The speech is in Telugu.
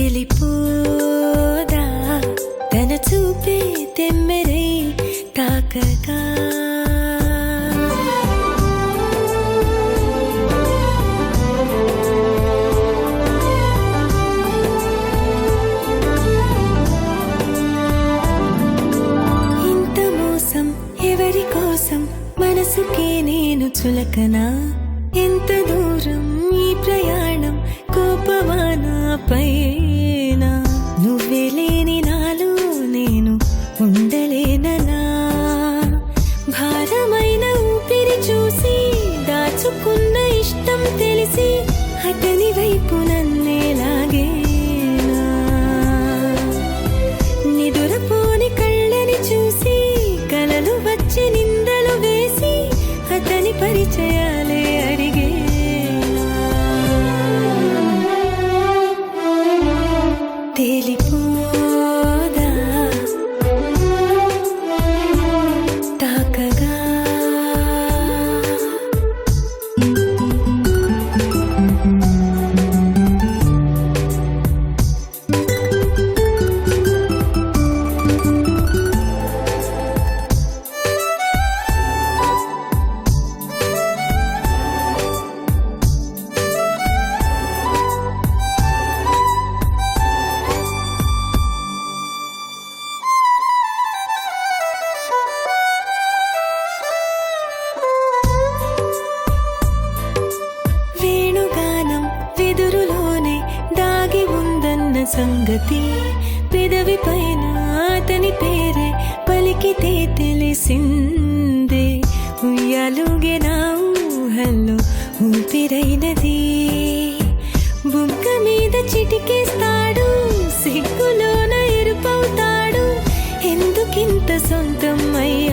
తేలిపోదా తన చూపే తెమ్మెరై తాకగా ఇంత మోసం ఎవరి కోసం మనసుకే నేను చులకనా ఎంత దూరం ఈ ప్రయాణం కోపమానా పైన నువ్వే లేని నాలో నేను ఉండలేనలా భారమైన ఊపిరి చూసి దాచుకున్న ఇష్టం తెలిసి అతని వైపు నన్నే లాగేనా నిదురపోని కళ్ళని చూసి కలలు వచ్చి నిందలు వేసి అతని పరిచయాలే అడిగేనా తేలిపోదా తాకగా వెదురులోనే దాగి ఉందన్న సంగతి పెదవి పైన అతని పేరే పలికితే తెలిసిందే ఉయ్యాలుగే నా ఊహల్లో ఊపిరైనది బుగ్గ మీద చిటికేస్తాడు సిగ్గులోన ఎరుపవుతాడు ఎందుకింత సొంతం అయ్యా